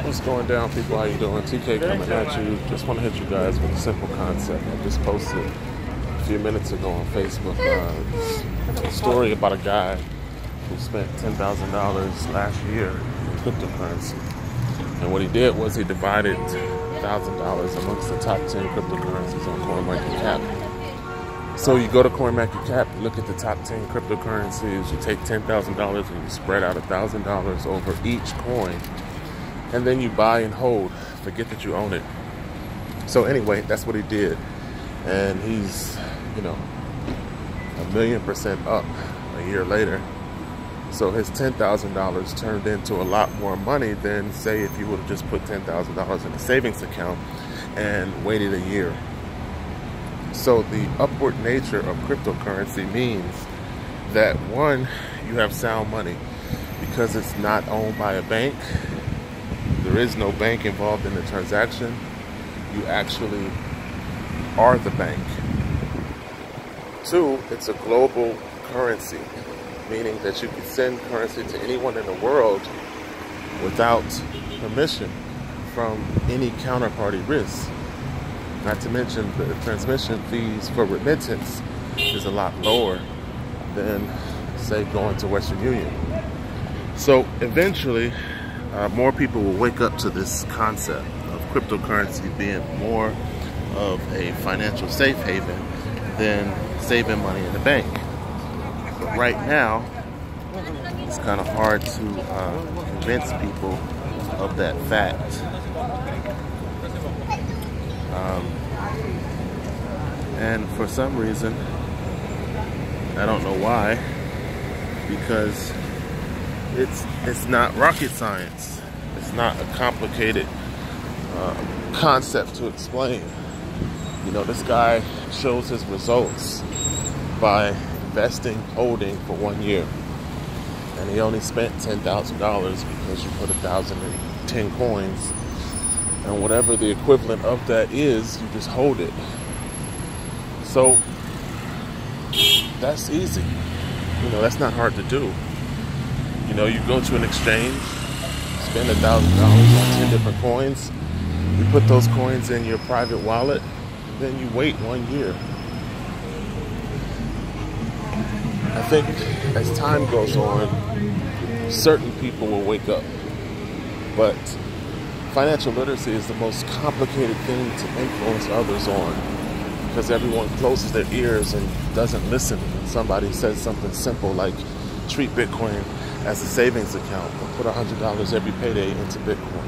What's going down, people? How you doing? TK coming at you. Just want to hit you guys with a simple concept. I just posted a few minutes ago on Facebook a story about a guy who spent $10,000 last year in cryptocurrency. And what he did was he divided $1,000 amongst the top 10 cryptocurrencies on CoinMarketCap. So you go to CoinMarketCap, you look at the top 10 cryptocurrencies, you take $10,000 and you spread out $1,000 over each coin, and then you buy and hold. Forget that you own it. So anyway, that's what he did. And he's, $1,000,000% up a year later. So his $10,000 turned into a lot more money than, say, if you would have just put $10,000 in a savings account and waited a year. So the upward nature of cryptocurrency means that, one, you have sound money because it's not owned by a bank. There is no bank involved in the transaction. You actually are the bank. Two, it's a global currency, meaning that you can send currency to anyone in the world without permission from any counterparty risk. Not to mention the transmission fees for remittance is a lot lower than, say, going to Western Union. So eventually, more people will wake up to this concept of cryptocurrency being more of a financial safe haven than saving money in the bank. But right now, it's kind of hard to convince people of that fact. And for some reason, I don't know why, because it's not rocket science. It's not a complicated concept to explain. This guy shows his results by investing, holding for 1 year. And he only spent $10,000 because you put 1,010 coins. And whatever the equivalent of that is, you just hold it. So that's easy. That's not hard to do. You go to an exchange, spend $1,000 on 10 different coins. You put those coins in your private wallet, and then you wait 1 year. I think as time goes on, certain people will wake up. But financial literacy is the most complicated thing to influence others on, because everyone closes their ears and doesn't listen when somebody says something simple like treat Bitcoin as a savings account or put $100 every payday into Bitcoin.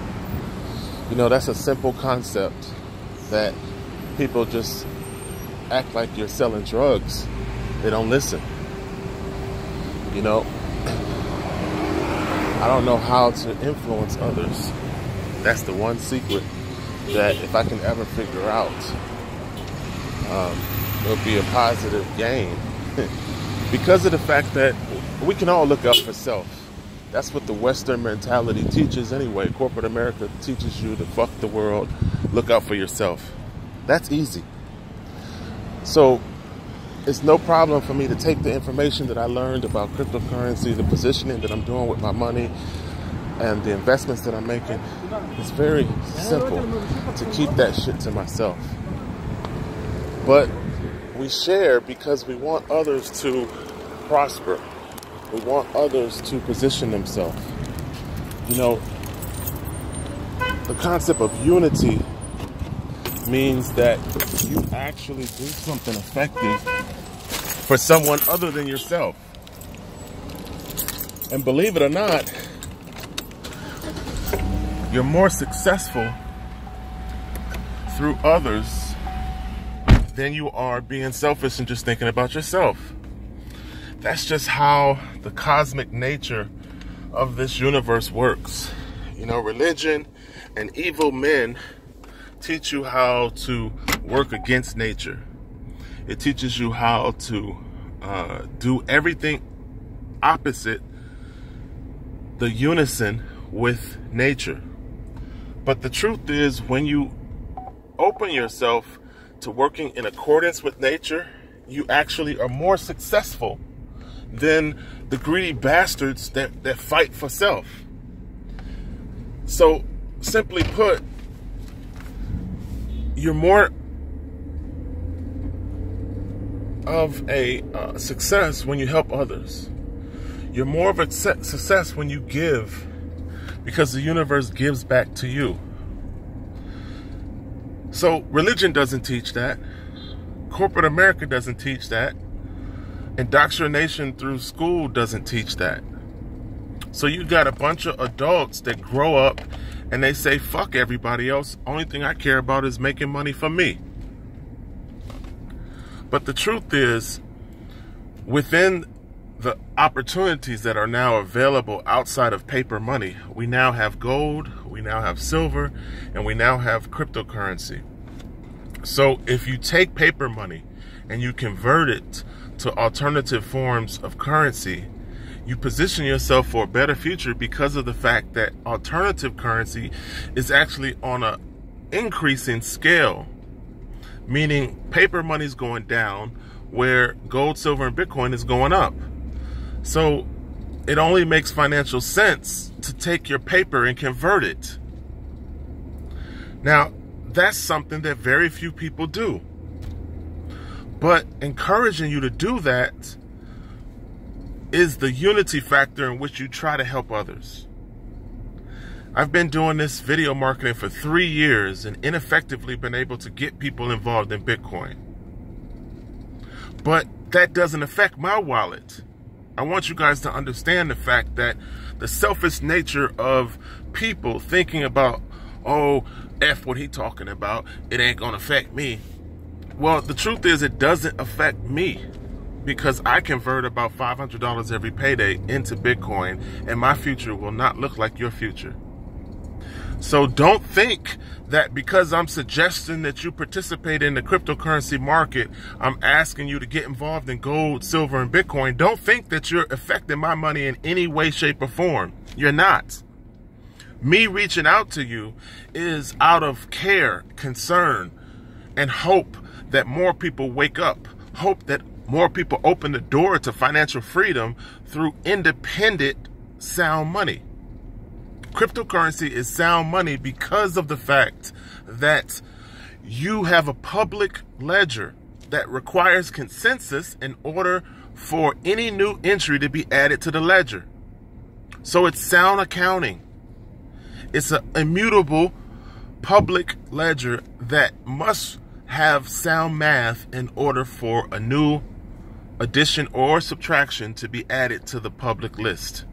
That's a simple concept that people just act like you're selling drugs. They don't listen. I don't know how to influence others. That's the one secret that if I can ever figure out, it'll be a positive gain. Because of the fact that we can all look out for self. That's what the Western mentality teaches anyway. Corporate America teaches you to fuck the world, look out for yourself. That's easy. So it's no problem for me to take the information that I learned about cryptocurrency, the positioning that I'm doing with my money, and the investments that I'm making. It's very simple to keep that shit to myself. But we share because we want others to prosper. We want others to position themselves. The concept of unity means that you actually do something effective for someone other than yourself. And believe it or not, you're more successful through others than you are being selfish and just thinking about yourself. That's just how the cosmic nature of this universe works. Religion and evil men teach you how to work against nature. It teaches you how to do everything opposite the unison with nature. But the truth is, when you open yourself to working in accordance with nature, you actually are more successful than the greedy bastards that fight for self. So, simply put, you're more of a success when you help others. You're more of a success when you give, because the universe gives back to you. So religion doesn't teach that. Corporate America doesn't teach that. Indoctrination through school doesn't teach that. So you got a bunch of adults that grow up and they say, fuck everybody else. Only thing I care about is making money for me. But the truth is, within the opportunities that are now available outside of paper money, we now have gold, we now have silver, and we now have cryptocurrency. So if you take paper money and you convert it to alternative forms of currency, you position yourself for a better future, because of the fact that alternative currency is actually on an increasing scale, meaning paper money is going down where gold, silver, and Bitcoin is going up. So it only makes financial sense to take your paper and convert it. Now, that's something that very few people do. But encouraging you to do that is the unity factor in which you try to help others. I've been doing this video marketing for 3 years and ineffectively been able to get people involved in Bitcoin. But that doesn't affect my wallet. I want you guys to understand the fact that the selfish nature of people thinking about, oh, F what he talking about, it ain't gonna affect me. Well, the truth is it doesn't affect me, because I convert about $500 every payday into Bitcoin, and my future will not look like your future. So don't think that because I'm suggesting that you participate in the cryptocurrency market, I'm asking you to get involved in gold, silver, and Bitcoin. Don't think that you're affecting my money in any way, shape, or form. You're not. Me reaching out to you is out of care, concern, and hope that more people wake up. Hope that more people open the door to financial freedom through independent, sound money. Cryptocurrency is sound money because of the fact that you have a public ledger that requires consensus in order for any new entry to be added to the ledger. So it's sound accounting. It's an immutable public ledger that must have sound math in order for a new addition or subtraction to be added to the public list.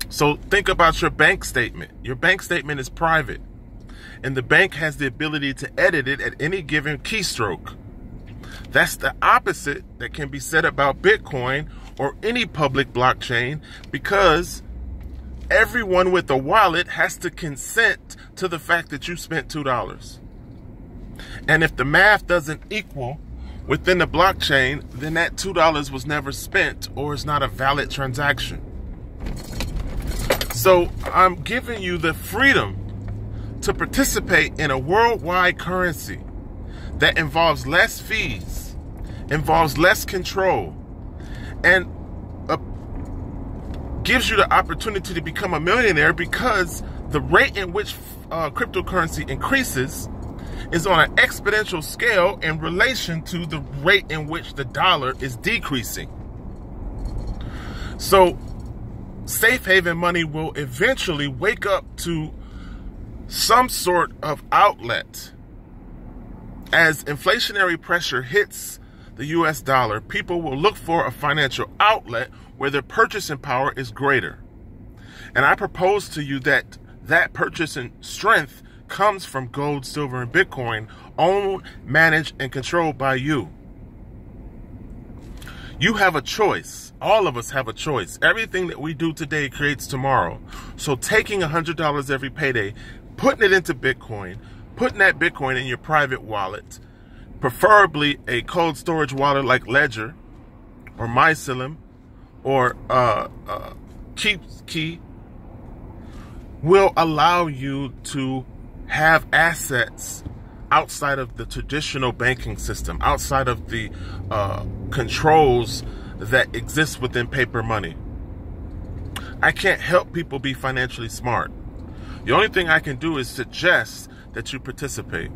So think about your bank statement. Your bank statement is private, and the bank has the ability to edit it at any given keystroke. That's the opposite that can be said about Bitcoin or any public blockchain, because everyone with a wallet has to consent to the fact that you spent $2. And if the math doesn't equal within the blockchain, then that $2 was never spent or is not a valid transaction. So I'm giving you the freedom to participate in a worldwide currency that involves less fees, involves less control, and gives you the opportunity to become a millionaire, because the rate in which cryptocurrency increases is on an exponential scale in relation to the rate in which the dollar is decreasing. So safe haven money will eventually wake up to some sort of outlet. As inflationary pressure hits the US dollar, people will look for a financial outlet where their purchasing power is greater. And I propose to you that that purchasing strength comes from gold, silver, and Bitcoin, owned, managed, and controlled by you. You have a choice. All of us have a choice. Everything that we do today creates tomorrow. So taking $100 every payday, putting it into Bitcoin, putting that Bitcoin in your private wallet, preferably a cold storage wallet like Ledger or Mycelium or Keepkey, will allow you to have assets outside of the traditional banking system, outside of the controls that exist within paper money. I can't help people be financially smart, The only thing I can do is suggest that you participate.